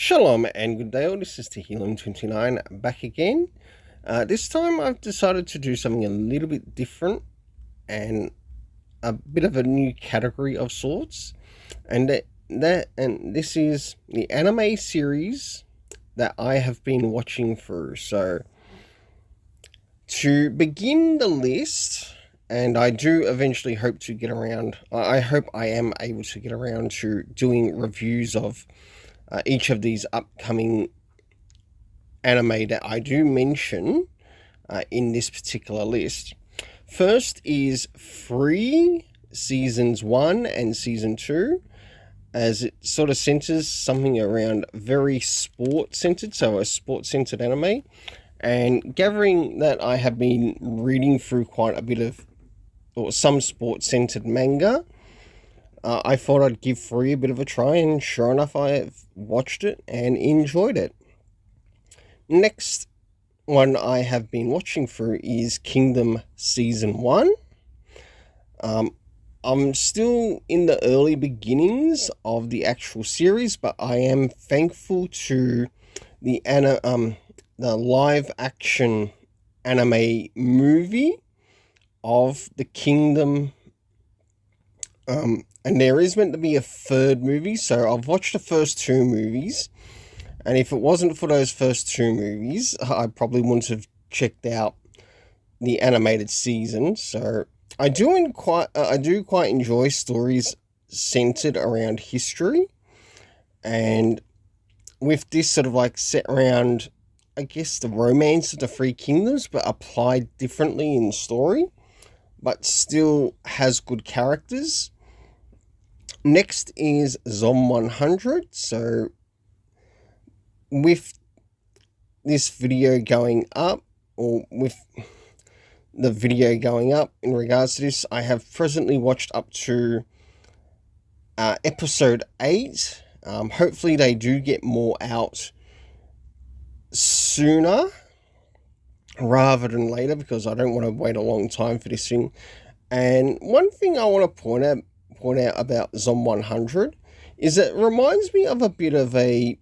Shalom and good day all, this is Tehillim29 back again. This time I've decided to do something a little bit different and a bit of a new category of sorts. And this is the anime series that I have been watching through. So to begin the list, and I do eventually hope to get around, I hope I am able to get around to doing reviews of each of these upcoming anime that I do mention in this particular list. First is Free Seasons 1 and Season 2, as it sort of centers something around very sport-centered, so a sport-centered anime. And gathering that I have been reading through quite a bit of, or some sport-centered manga, I thought I'd give Free a bit of a try, and sure enough, I have watched it and enjoyed it. Next one I have been watching through is Kingdom Season 1. I'm still in the early beginnings of the actual series, but I am thankful to the live action anime movie of the Kingdom. And there is meant to be a third movie, so I've watched the first two movies, and if it wasn't for those first two movies, I probably wouldn't have checked out the animated season. So I do quite enjoy stories centered around history, and with this sort of like set around, I guess, the romance of the Three Kingdoms, but applied differently in story, but still has good characters. Next is Zom 100. So with this video going up, or with the video going up in regards to this, I have presently watched up to episode 8. Hopefully they do get more out sooner rather than later, because I don't want to wait a long time for this thing. And one thing I want to point out about Zom 100 is it reminds me of a bit of a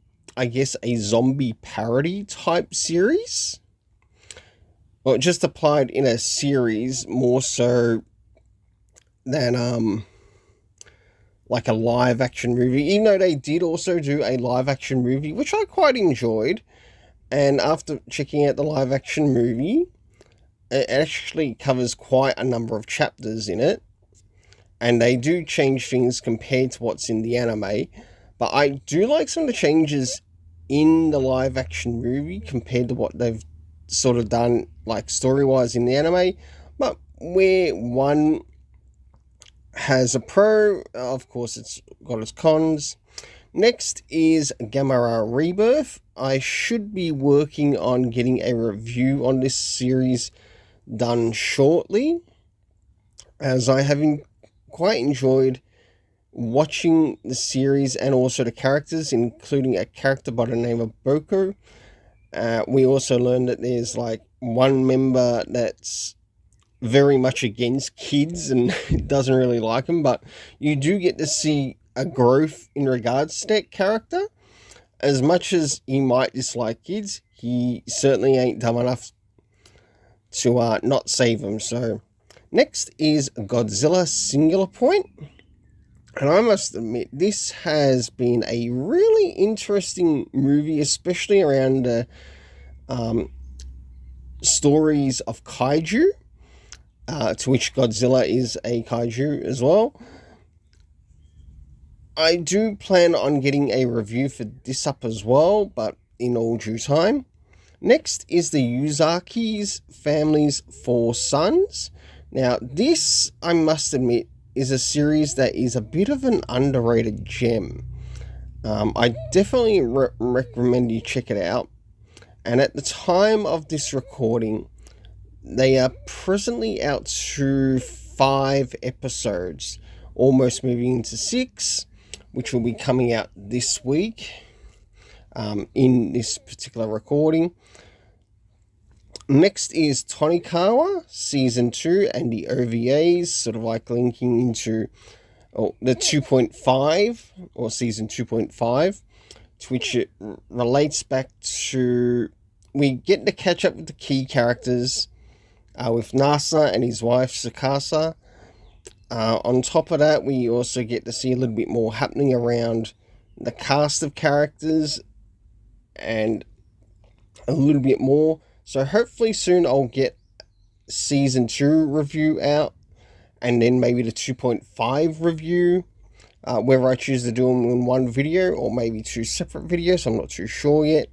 zombie parody type series. Well, just applied in a series more so than like a live action movie, even though they did also do a live action movie, which I quite enjoyed. And after checking out the live action movie, it actually covers quite a number of chapters in it, and they do change things compared to what's in the anime. But I do like some of the changes in the live action movie compared to what they've sort of done, like story-wise, in the anime. But where one has a pro, of course it's got its cons. Next is Gamera Rebirth. I should be working on getting a review on this series done shortly, as I have quite enjoyed watching the series and also the characters, including a character by the name of Boko. We also learned that there's like one member that's very much against kids and doesn't really like them, but you do get to see a growth in regards to that character. As much as he might dislike kids, he certainly ain't dumb enough to not save them. So next is Godzilla Singular Point. And I must admit, this has been a really interesting movie, especially around the stories of kaiju, to which Godzilla is a kaiju as well. I do plan on getting a review for this up as well, but in all due time. Next is the Yuzaki's Family's 4 Sons. Now, this, I must admit, is a series that is a bit of an underrated gem. I definitely recommend you check it out. And at the time of this recording, they are presently out to 5 episodes, almost moving into 6, which will be coming out this week in this particular recording. Next is Tonikawa Season 2 and the OVAs, sort of like linking into the 2.5 or Season 2.5. to which it relates back to, we get to catch up with the key characters with Nasa and his wife Sakasa. On top of that, we also get to see a little bit more happening around the cast of characters and a little bit more. So hopefully soon I'll get season 2 review out, and then maybe the 2.5 review, whether I choose to do them in one video or maybe 2 separate videos. I'm not too sure yet.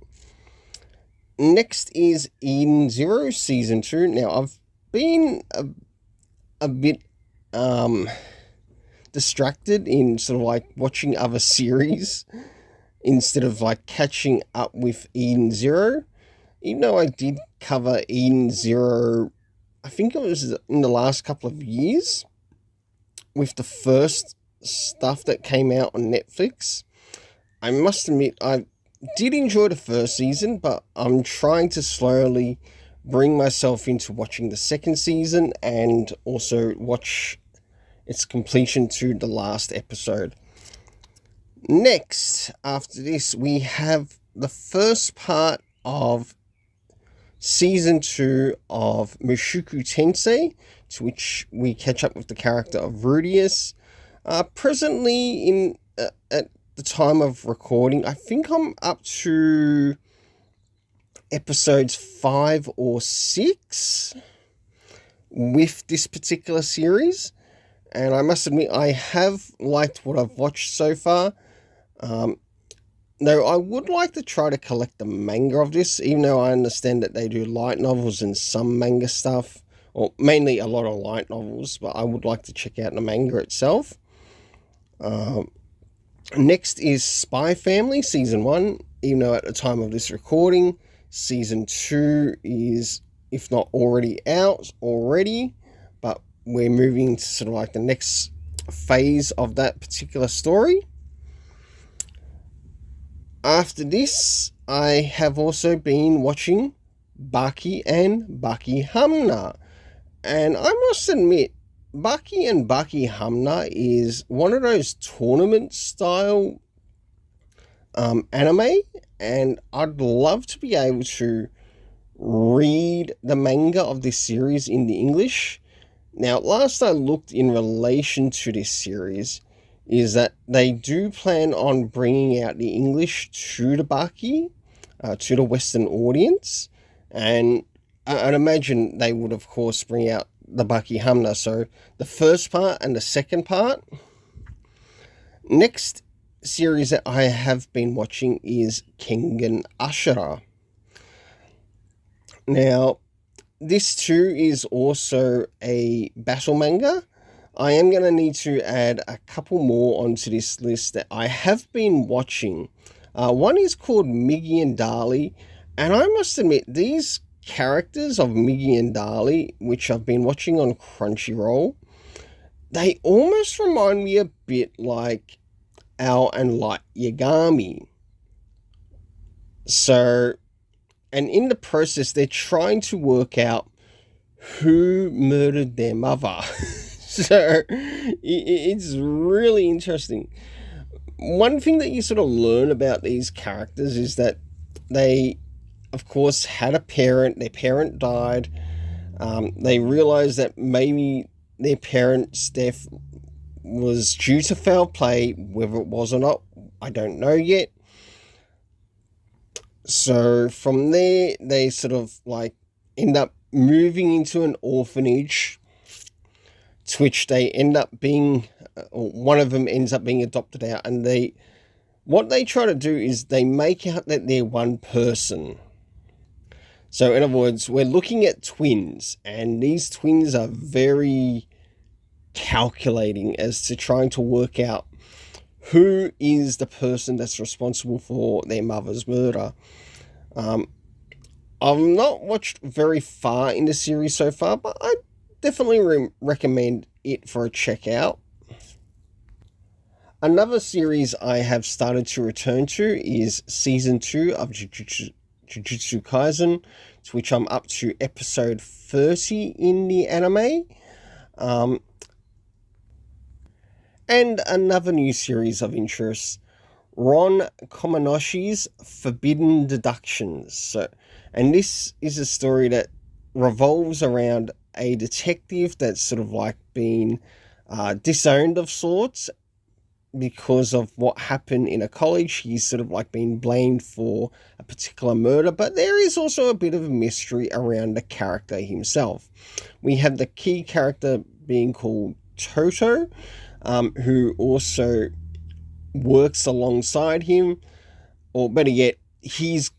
Next is Eden Zero season 2. Now I've been a bit distracted in sort of like watching other series instead of like catching up with Eden Zero. Even though I did cover Eden Zero, I think it was in the last couple of years with the first stuff that came out on Netflix. I must admit, I did enjoy the first season, but I'm trying to slowly bring myself into watching the second season and also watch its completion to the last episode. Next, after this, we have the first part of season 2 of Mushoku Tensei, to which we catch up with the character of Rudius. Presently, in at the time of recording, I think I'm up to episodes 5 or 6 with this particular series, and I must admit I have liked what I've watched so far. Though I would like to try to collect the manga of this, even though I understand that they do light novels and some manga stuff, or mainly a lot of light novels, but I would like to check out the manga itself. Next is Spy Family Season 1, even though at the time of this recording, Season 2 is, if not already out already, but we're moving to sort of like the next phase of that particular story. After this, I have also been watching Baki and Baki Hamna. And I must admit, Baki and Baki Hamna is one of those tournament style anime, and I'd love to be able to read the manga of this series in the English. Now, last I looked in relation to this series, is that they do plan on bringing out the English to the Baki, to the Western audience, and I'd imagine they would, of course, bring out the Baki Hamna, so the first part and the second part. Next series that I have been watching is Kengan Ashura. Now, this too is also a battle manga. I am going to need to add a couple more onto this list that I have been watching. One is called Miggy and Dali, and I must admit, these characters of Miggy and Dali, which I've been watching on Crunchyroll, they almost remind me a bit like Ao and Light Yagami. So, and in the process, they're trying to work out who murdered their mother. So, it's really interesting. One thing that you sort of learn about these characters is that they, of course, had a parent. Their parent died. They realized that maybe their parents' death was due to foul play. Whether it was or not, I don't know yet. So from there, they sort of like end up moving into an orphanage, to which they end up being, or one of them ends up being adopted out, and what they try to do is they make out that they're one person. So in other words, we're looking at twins, and these twins are very calculating as to trying to work out who is the person that's responsible for their mother's murder. I've not watched very far in the series so far, but I definitely recommend it for a check out. Another series I have started to return to is Season 2 of Jujutsu Kaisen, to which I'm up to episode 30 in the anime. And another new series of interest, Ron Komanoshi's Forbidden Deductions. So, and this is a story that revolves around a detective that's sort of like been disowned of sorts because of what happened in a college. He's sort of like been blamed for a particular murder, but there is also a bit of a mystery around the character himself. We have the key character being called Toto, who also works alongside him, or better yet, he's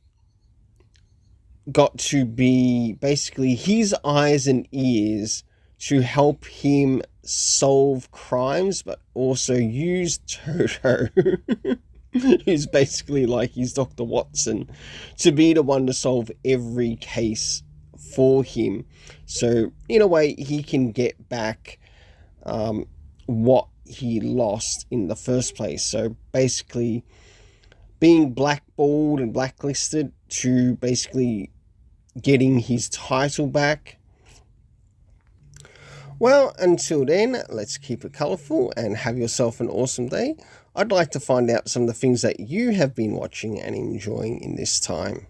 got to be basically his eyes and ears to help him solve crimes, but also use Toto, who's basically like his Dr. Watson, to be the one to solve every case for him. So in a way, he can get back what he lost in the first place. So basically being blackballed and blacklisted to basically getting his title back. Well, until then, let's keep it colourful and have yourself an awesome day. I'd like to find out some of the things that you have been watching and enjoying in this time.